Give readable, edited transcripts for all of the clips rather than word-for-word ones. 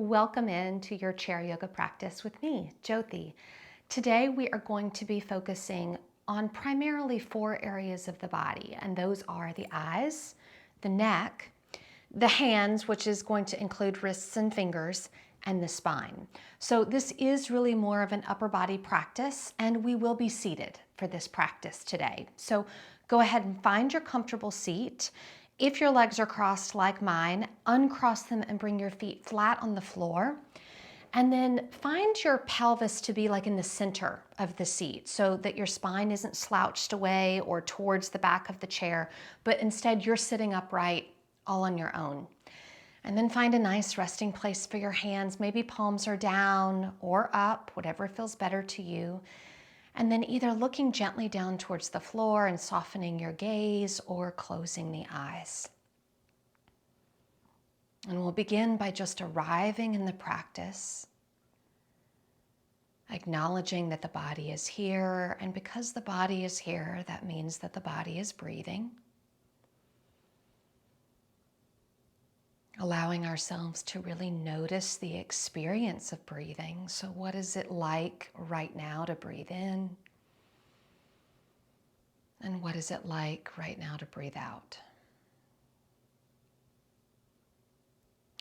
Welcome into your chair yoga practice with me, Jyoti. Today we are going to be focusing on primarily 4 areas of the body, and those are the eyes, the neck, the hands, which is going to include wrists and fingers, and the spine. So this is really more of an upper body practice, and we will be seated for this practice today. So go ahead and find your comfortable seat. If your legs are crossed like mine, uncross them and bring your feet flat on the floor. And then find your pelvis to be like in the center of the seat so that your spine isn't slouched away or towards the back of the chair, but instead you're sitting upright all on your own. And then find a nice resting place for your hands. Maybe palms are down or up, whatever feels better to you. And then either looking gently down towards the floor and softening your gaze or closing the eyes. And we'll begin by just arriving in the practice, acknowledging that the body is here. And because the body is here, that means that the body is breathing. Allowing ourselves to really notice the experience of breathing. So what is it like right now to breathe in? And what is it like right now to breathe out?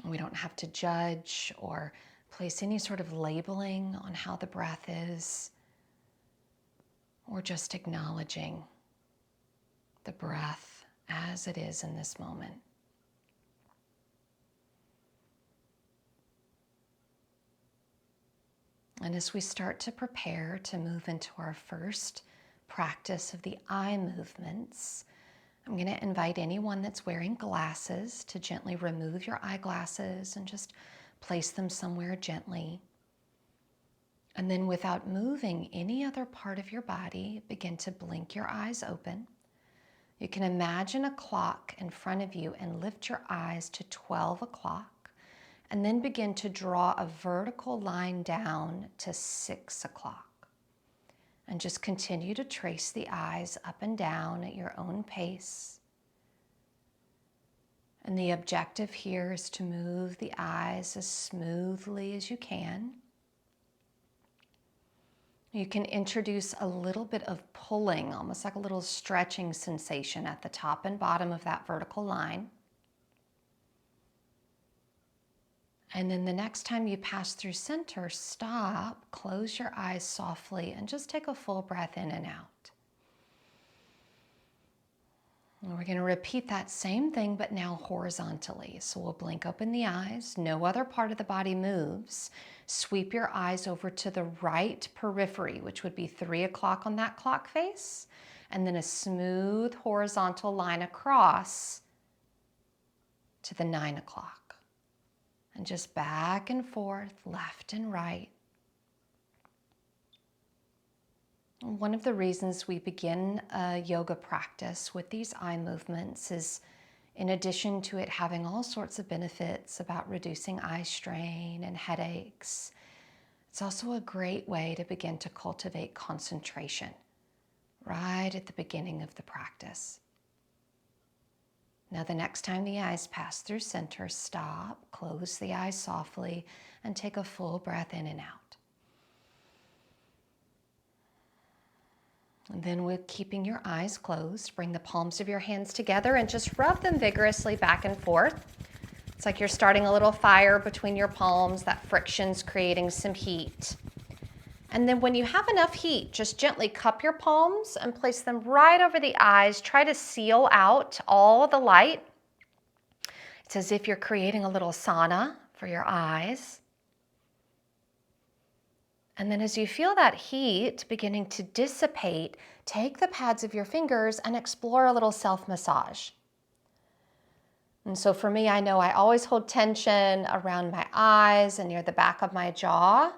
We don't have to judge or place any sort of labeling on how the breath is. We're just acknowledging the breath as it is in this moment. And as we start to prepare to move into our first practice of the eye movements, I'm going to invite anyone that's wearing glasses to gently remove your eyeglasses and just place them somewhere gently. And then without moving any other part of your body, begin to blink your eyes open. You can imagine a clock in front of you and lift your eyes to 12 o'clock. And then begin to draw a vertical line down to 6 o'clock. And just continue to trace the eyes up and down at your own pace. And the objective here is to move the eyes as smoothly as you can. You can introduce a little bit of pulling, almost like a little stretching sensation at the top and bottom of that vertical line. And then the next time you pass through center, stop, close your eyes softly, and just take a full breath in and out. And we're going to repeat that same thing, but now horizontally. So we'll blink open the eyes. No other part of the body moves. Sweep your eyes over to the right periphery, which would be 3 o'clock on that clock face. And then a smooth horizontal line across to the 9 o'clock. And just back and forth, left and right. One of the reasons we begin a yoga practice with these eye movements is, in addition to it having all sorts of benefits about reducing eye strain and headaches, it's also a great way to begin to cultivate concentration right at the beginning of the practice. Now the next time the eyes pass through center, stop, close the eyes softly, and take a full breath in and out. And then with keeping your eyes closed, bring the palms of your hands together and just rub them vigorously back and forth. It's like you're starting a little fire between your palms, that friction's creating some heat. And then when you have enough heat, just gently cup your palms and place them right over the eyes. Try to seal out all the light. It's as if you're creating a little sauna for your eyes. And then as you feel that heat beginning to dissipate, take the pads of your fingers and explore a little self-massage. And so for me, I know I always hold tension around my eyes and near the back of my jaw.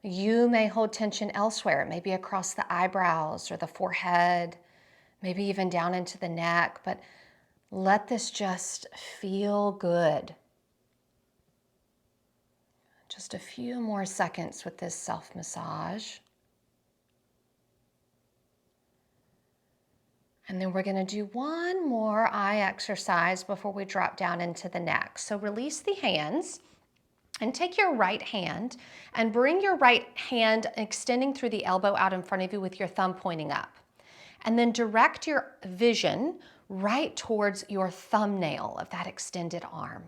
You may hold tension elsewhere, maybe across the eyebrows or the forehead, maybe even down into the neck, but let this just feel good. Just a few more seconds with this self-massage. And then we're going to do one more eye exercise before we drop down into the neck. So release the hands. And take your right hand and bring your right hand extending through the elbow out in front of you with your thumb pointing up. And then direct your vision right towards your thumbnail of that extended arm.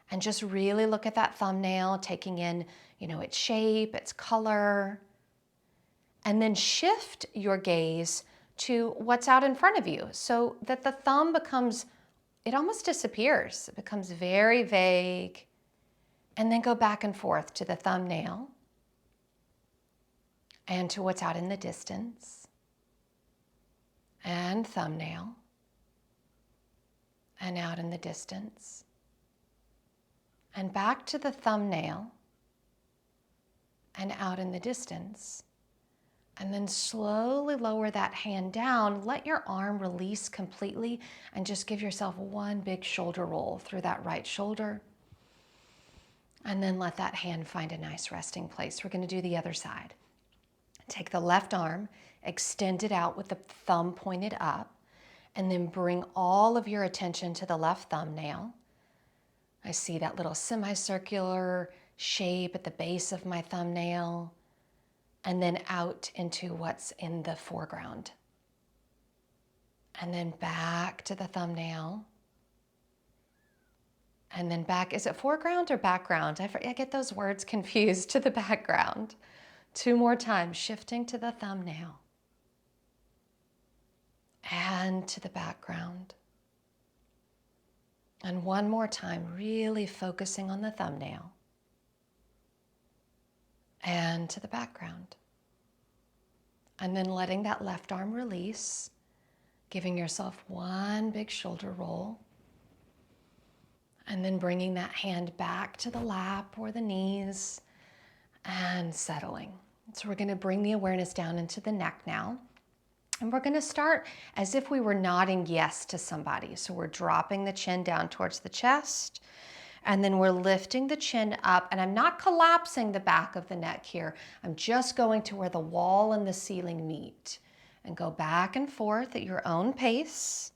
And just really look at that thumbnail, taking in, its shape, its color. And then shift your gaze to what's out in front of you so that the thumb it almost disappears. It becomes very vague. And then go back and forth to the thumbnail and to what's out in the distance, and thumbnail and out in the distance, and back to the thumbnail and out in the distance. And then slowly lower that hand down, let your arm release completely, and just give yourself one big shoulder roll through that right shoulder. And then let that hand find a nice resting place. We're going to do the other side. Take the left arm, extend it out with the thumb pointed up, and then bring all of your attention to the left thumbnail. I see that little semicircular shape at the base of my thumbnail, and then out into what's in the foreground. And then back to the thumbnail. And then back, is it foreground or background? I get those words confused, to the background. 2 more times, shifting to the thumbnail. And to the background. And 1 more time, really focusing on the thumbnail. And to the background. And then letting that left arm release, giving yourself 1 big shoulder roll. And then bringing that hand back to the lap or the knees and settling. So we're going to bring the awareness down into the neck now. And we're going to start as if we were nodding yes to somebody. So we're dropping the chin down towards the chest. And then we're lifting the chin up. And I'm not collapsing the back of the neck here. I'm just going to where the wall and the ceiling meet. And go back and forth at your own pace.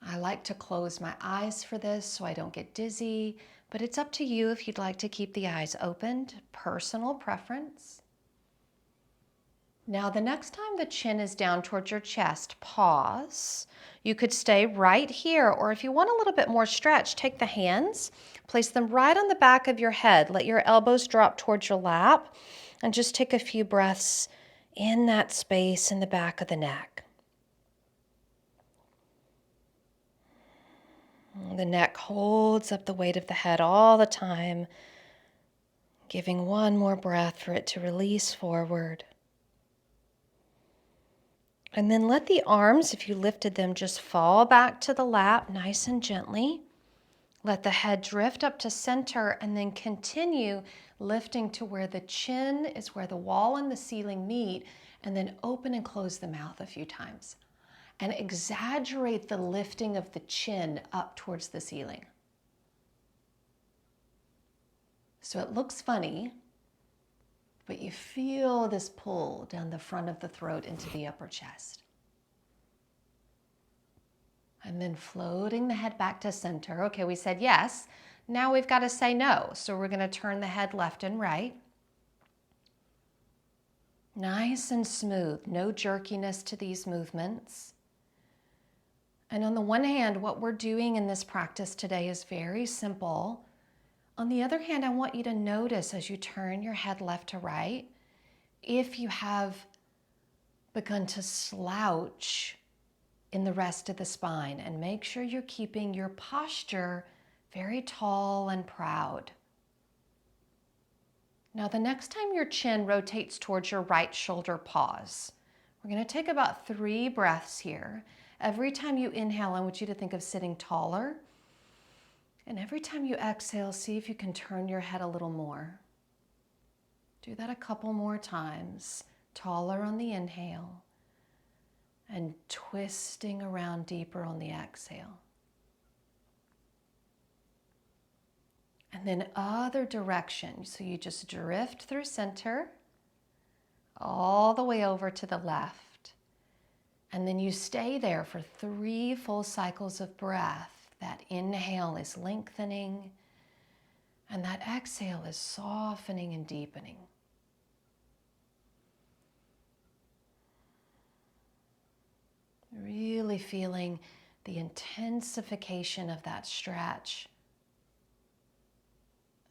I like to close my eyes for this so I don't get dizzy, but it's up to you if you'd like to keep the eyes opened, personal preference. Now, the next time the chin is down towards your chest, pause. You could stay right here, or if you want a little bit more stretch, take the hands, place them right on the back of your head. Let your elbows drop towards your lap, and just take a few breaths in that space in the back of the neck. The neck holds up the weight of the head all the time, giving 1 more breath for it to release forward. And then let the arms, if you lifted them, just fall back to the lap nice and gently. Let the head drift up to center and then continue lifting to where the chin is, where the wall and the ceiling meet, and then open and close the mouth a few times. And exaggerate the lifting of the chin up towards the ceiling. So it looks funny, but you feel this pull down the front of the throat into the upper chest. And then floating the head back to center. Okay, we said yes. Now we've got to say no. So we're going to turn the head left and right. Nice and smooth, no jerkiness to these movements. And on the one hand, what we're doing in this practice today is very simple. On the other hand, I want you to notice as you turn your head left to right, if you have begun to slouch in the rest of the spine, and make sure you're keeping your posture very tall and proud. Now, the next time your chin rotates towards your right shoulder, pause. We're going to take about 3 breaths here. Every time you inhale, I want you to think of sitting taller. And every time you exhale, see if you can turn your head a little more. Do that a couple more times. Taller on the inhale and twisting around deeper on the exhale. And then other direction. So you just drift through center all the way over to the left. And then you stay there for 3 full cycles of breath. That inhale is lengthening. And that exhale is softening and deepening. Really feeling the intensification of that stretch.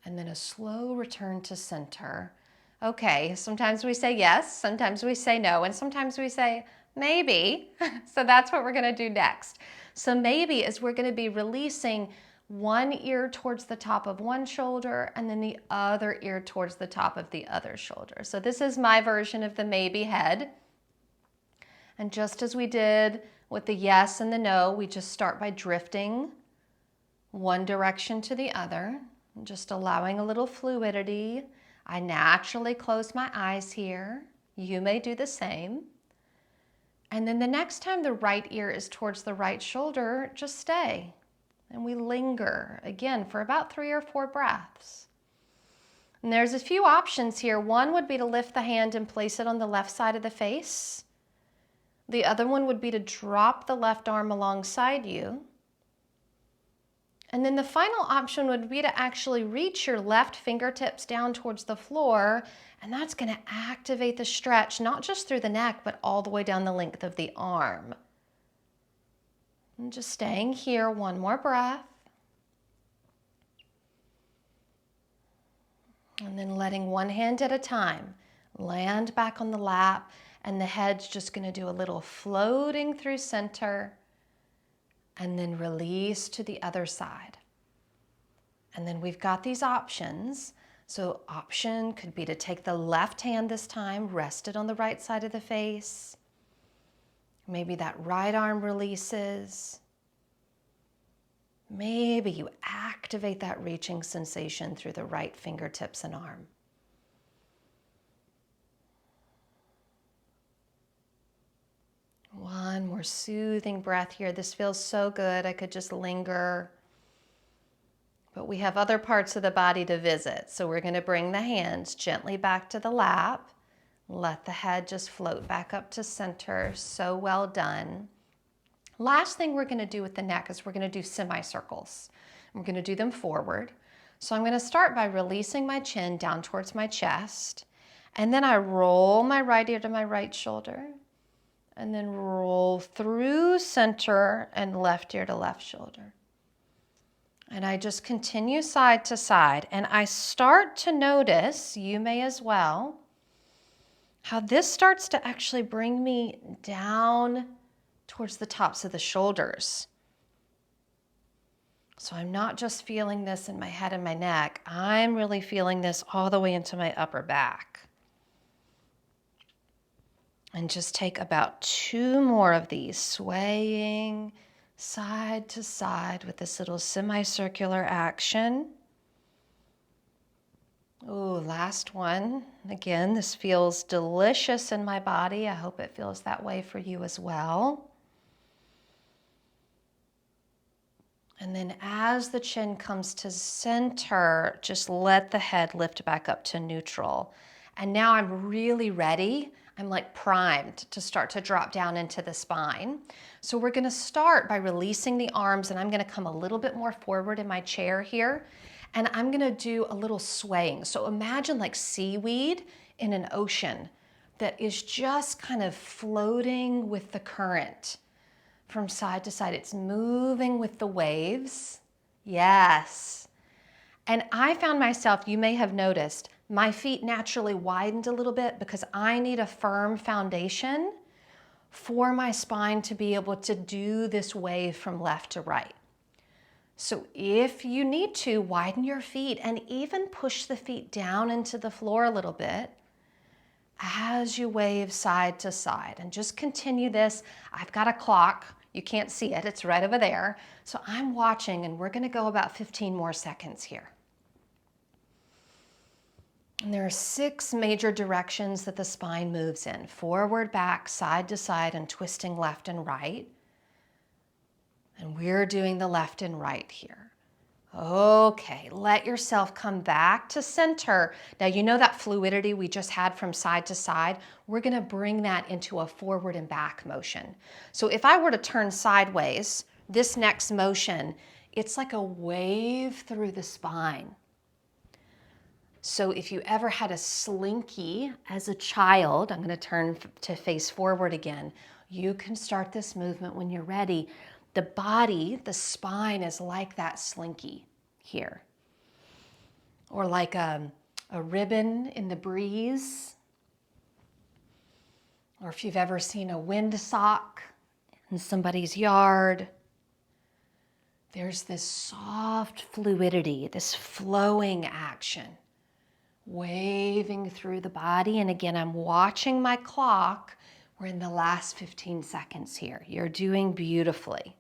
And then a slow return to center. Okay, sometimes we say yes, sometimes we say no, and sometimes we say maybe. So that's what we're going to do next. So maybe is we're going to be releasing one ear towards the top of one shoulder and then the other ear towards the top of the other shoulder. So this is my version of the maybe head. And just as we did with the yes and the no, we just start by drifting one direction to the other, just allowing a little fluidity. I naturally close my eyes here. You may do the same. And then the next time the right ear is towards the right shoulder, just stay. And we linger, again, for about 3 or 4 breaths. And there's a few options here. One would be to lift the hand and place it on the left side of the face. The other one would be to drop the left arm alongside you. And then the final option would be to actually reach your left fingertips down towards the floor, and that's going to activate the stretch, not just through the neck, but all the way down the length of the arm. And just staying here, one more breath. And then letting one hand at a time land back on the lap, and the head's just going to do a little floating through center, and then release to the other side. And then we've got these options. So option could be to take the left hand this time, rest it on the right side of the face. Maybe that right arm releases. Maybe you activate that reaching sensation through the right fingertips and arm. One more soothing breath here. This feels so good. I could just linger. But we have other parts of the body to visit. So we're going to bring the hands gently back to the lap. Let the head just float back up to center. So well done. Last thing we're going to do with the neck is we're going to do semicircles. We're going to do them forward. So I'm going to start by releasing my chin down towards my chest. And then I roll my right ear to my right shoulder. And then roll through center and left ear to left shoulder. And I just continue side to side. And I start to notice, you may as well, how this starts to actually bring me down towards the tops of the shoulders. So I'm not just feeling this in my head and my neck. I'm really feeling this all the way into my upper back. And just take about 2 more of these, swaying side to side with this little semicircular action. Ooh, last one. Again, this feels delicious in my body. I hope it feels that way for you as well. And then as the chin comes to center, just let the head lift back up to neutral. And now I'm really ready. I'm like primed to start to drop down into the spine. So we're going to start by releasing the arms, and I'm going to come a little bit more forward in my chair here. And I'm going to do a little swaying. So imagine like seaweed in an ocean that is just kind of floating with the current from side to side. It's moving with the waves. Yes. And I found myself, you may have noticed, my feet naturally widened a little bit because I need a firm foundation for my spine to be able to do this wave from left to right. So if you need to, widen your feet and even push the feet down into the floor a little bit as you wave side to side. And just continue this. I've got a clock. You can't see it. It's right over there. So I'm watching, and we're going to go about 15 more seconds here. And there are 6 major directions that the spine moves in: forward, back, side to side, and twisting left and right. And we're doing the left and right here. Okay, let yourself come back to center. Now, you know that fluidity we just had from side to side? We're going to bring that into a forward and back motion. So if I were to turn sideways, this next motion, it's like a wave through the spine. So if you ever had a slinky as a child, I'm going to turn to face forward again. You can start this movement when you're ready. The body, the spine is like that slinky here. Or like a ribbon in the breeze. Or if you've ever seen a windsock in somebody's yard, there's this soft fluidity, this flowing action, waving through the body. And again, I'm watching my clock. We're in the last 15 seconds here. You're doing beautifully.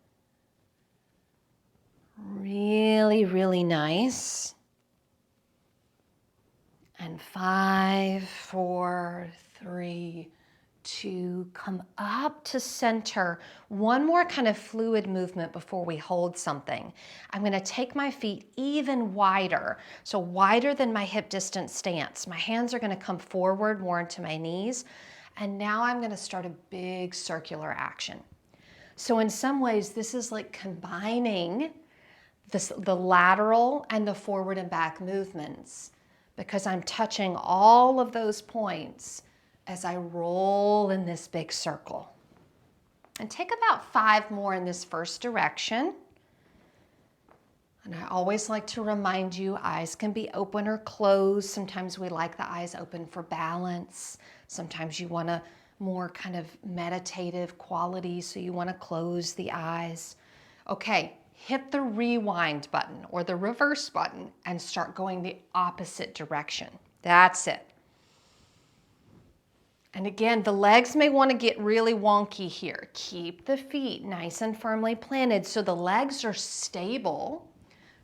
Really, really nice. And 5, 4, 3, 2, come up to center. One more kind of fluid movement before we hold something. I'm going to take my feet even wider, so wider than my hip distance stance. My hands are going to come forward more into my knees, and now I'm going to start a big circular action. So in some ways, this is like combining the lateral and the forward and back movements, because I'm touching all of those points as I roll in this big circle. And take about 5 more in this first direction. And I always like to remind you, eyes can be open or closed. Sometimes we like the eyes open for balance. Sometimes you want a more kind of meditative quality, so you want to close the eyes. Okay, hit the rewind button or the reverse button and start going the opposite direction. That's it. And again, the legs may want to get really wonky here. Keep the feet nice and firmly planted so the legs are stable,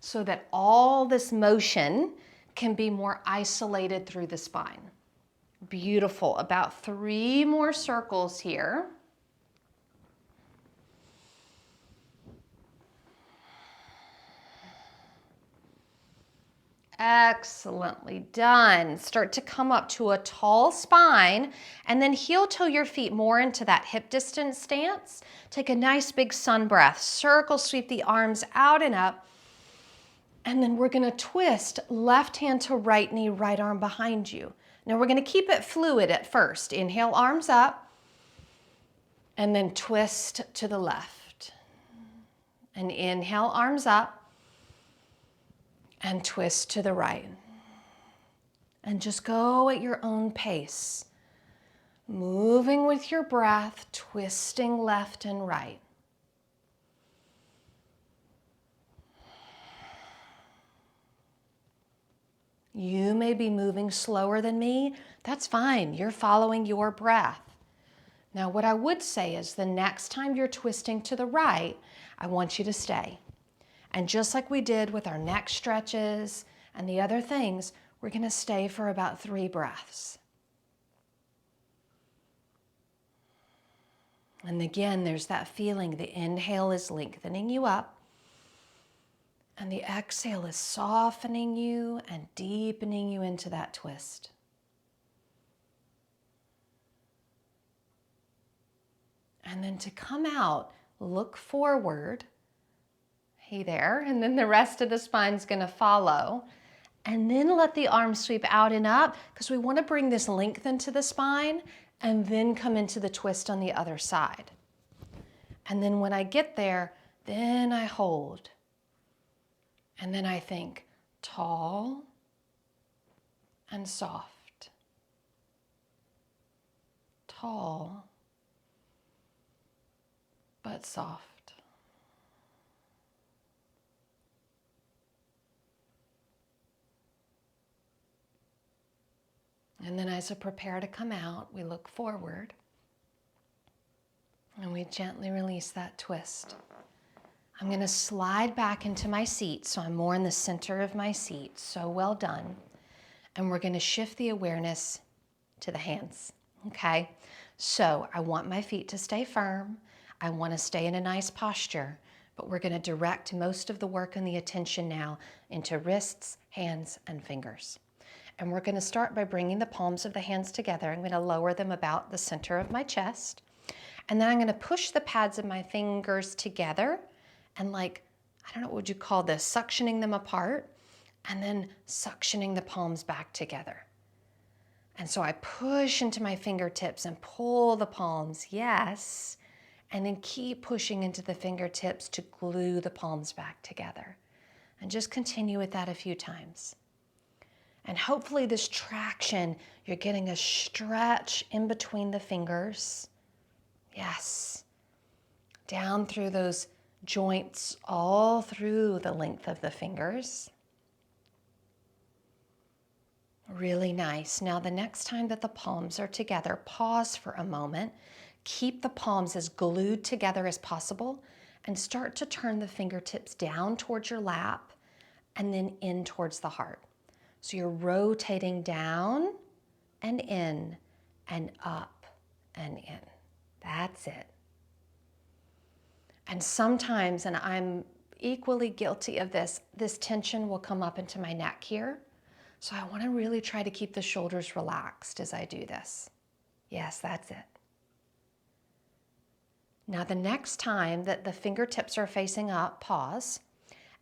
so that all this motion can be more isolated through the spine. Beautiful. About 3 more circles here. Excellently done. Start to come up to a tall spine and then heel toe your feet more into that hip distance stance. Take a nice big sun breath. Circle sweep the arms out and up. And then we're going to twist left hand to right knee, right arm behind you. Now we're going to keep it fluid at first. Inhale, arms up, and then twist to the left. And inhale, arms up, and twist to the right. And just go at your own pace. Moving with your breath, twisting left and right. You may be moving slower than me. That's fine. You're following your breath. Now, what I would say is the next time you're twisting to the right, I want you to stay. And just like we did with our neck stretches and the other things, we're going to stay for about 3 breaths. And again, there's that feeling. The inhale is lengthening you up. And the exhale is softening you and deepening you into that twist. And then to come out, look forward. Hey there. And then the rest of the spine's going to follow. And then let the arms sweep out and up, because we want to bring this length into the spine and then come into the twist on the other side. And then when I get there, then I hold. And then I think tall and soft. Tall, but soft. And then as I prepare to come out, we look forward and we gently release that twist. I'm going to slide back into my seat, so I'm more in the center of my seat. So well done. And we're going to shift the awareness to the hands, okay? So I want my feet to stay firm. I want to stay in a nice posture, but we're going to direct most of the work and the attention now into wrists, hands, and fingers. And we're going to start by bringing the palms of the hands together. I'm going to lower them about the center of my chest. And then I'm going to push the pads of my fingers together and, like, I don't know, what would you call this, suctioning them apart. and then suctioning the palms back together. And so I push into my fingertips and pull the palms, yes, and then keep pushing into the fingertips to glue the palms back together. And just continue with that a few times. And hopefully this traction, you're getting a stretch in between the fingers. Yes. Down through those joints, all through the length of the fingers. Really nice. Now the next time that the palms are together, pause for a moment. Keep the palms as glued together as possible and start to turn the fingertips down towards your lap and then in towards the heart. So you're rotating down and in and up and in. That's it. And sometimes, and I'm equally guilty of this tension will come up into my neck here. So I want to really try to keep the shoulders relaxed as I do this. Yes, that's it. Now the next time that the fingertips are facing up, pause,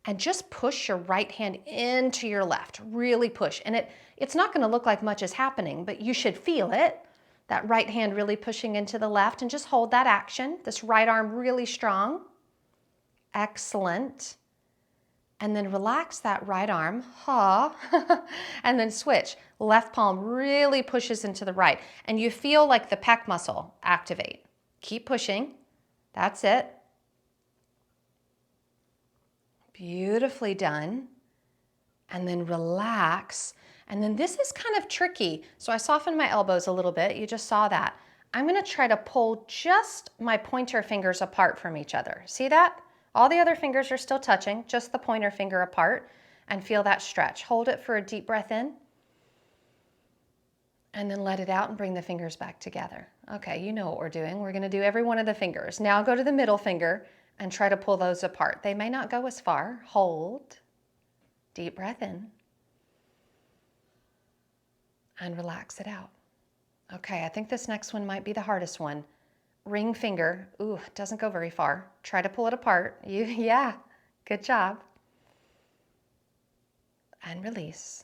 and just push your right hand into your left. Really push. And it's not going to look like much is happening, but you should feel it. That right hand really pushing into the left, and just hold that action. This right arm really strong. Excellent. And then relax that right arm, and then switch. Left palm really pushes into the right. And you feel like the pec muscle activate. Keep pushing. That's it. Beautifully done. And then relax. And then this is kind of tricky. So I soften my elbows a little bit. You just saw that. I'm going to try to pull just my pointer fingers apart from each other. See that? All the other fingers are still touching, just the pointer finger apart, and feel that stretch. Hold it for a deep breath in. And then let it out and bring the fingers back together. Okay, you know what we're doing. We're going to do every one of the fingers. Now go to the middle finger and try to pull those apart. They may not go as far. Hold. Deep breath in. And relax it out. Okay, I think this next one might be the hardest one. Ring finger. Ooh, it doesn't go very far. Try to pull it apart. Yeah, good job. And release.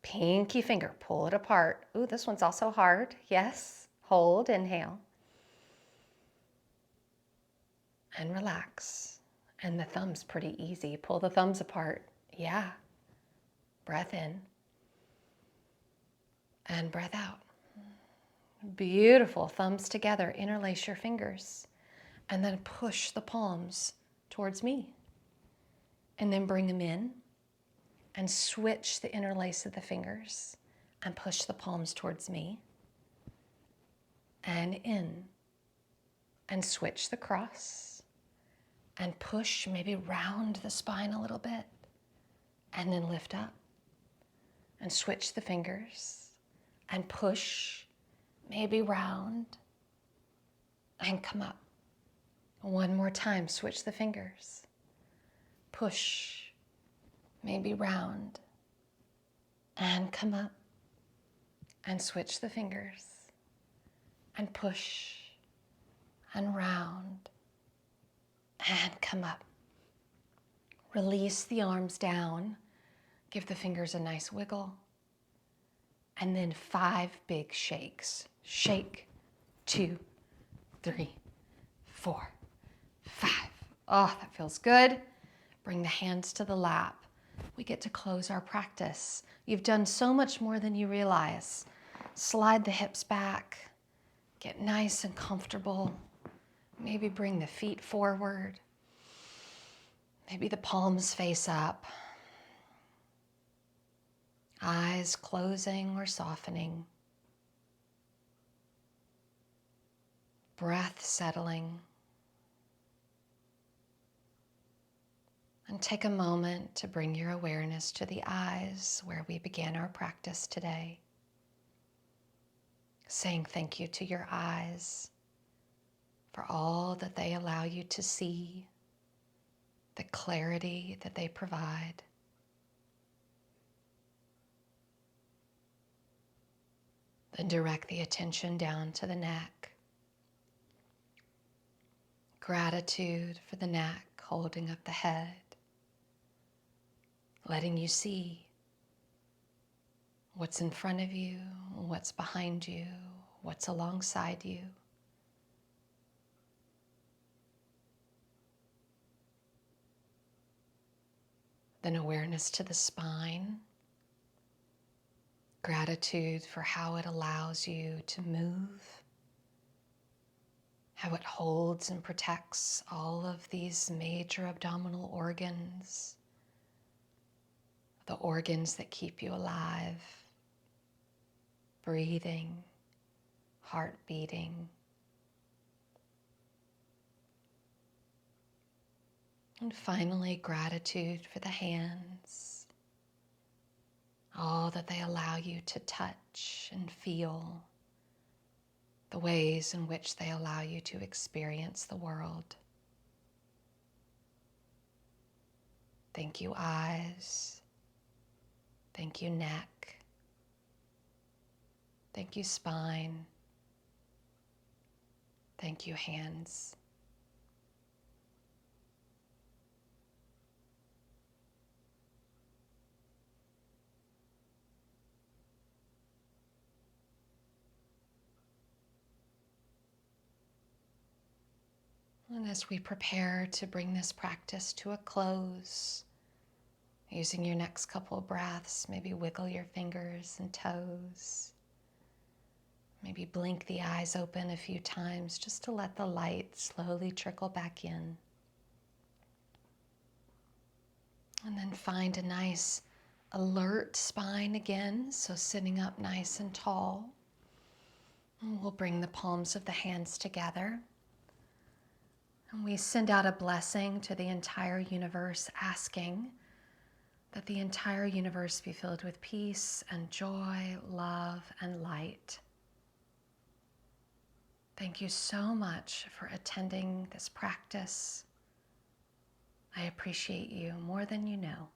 Pinky finger, pull it apart. Ooh, this one's also hard. Yes, hold, inhale. And relax. And the thumb's pretty easy. Pull the thumbs apart. Yeah. Breath in. And breath out. Beautiful. Thumbs together. Interlace your fingers. And then push the palms towards me. And then bring them in. And switch the interlace of the fingers. And push the palms towards me. And in. And switch the cross. And push, maybe round the spine a little bit. And then lift up. And switch the fingers. And push, maybe round. And come up. One more time, switch the fingers. Push, maybe round. And come up. And switch the fingers. And push. And round. And come up. Release the arms down. Give the fingers a nice wiggle. And then 5 big shakes. Shake, 2, 3, 4, 5. Oh, that feels good. Bring the hands to the lap. We get to close our practice. You've done so much more than you realize. Slide the hips back. Get nice and comfortable. Maybe bring the feet forward. Maybe the palms face up. Eyes closing or softening. Breath settling. And take a moment to bring your awareness to the eyes where we began our practice today. Saying thank you to your eyes for all that they allow you to see, the clarity that they provide. Then direct the attention down to the neck. Gratitude for the neck holding up the head. letting you see what's in front of you, what's behind you, what's alongside you. Then awareness to the spine, gratitude for how it allows you to move, how it holds and protects all of these major abdominal organs, the organs that keep you alive, breathing, heart beating. And finally, gratitude for the hands, all that they allow you to touch and feel, the ways in which they allow you to experience the world. Thank you, eyes. Thank you, neck. Thank you, spine. Thank you, hands. And as we prepare to bring this practice to a close, using your next couple of breaths, maybe wiggle your fingers and toes. Maybe blink the eyes open a few times just to let the light slowly trickle back in. And then find a nice alert spine again, so sitting up nice and tall. And we'll bring the palms of the hands together. And we send out a blessing to the entire universe, asking that the entire universe be filled with peace and joy, love, and light. Thank you so much for attending this practice. I appreciate you more than you know.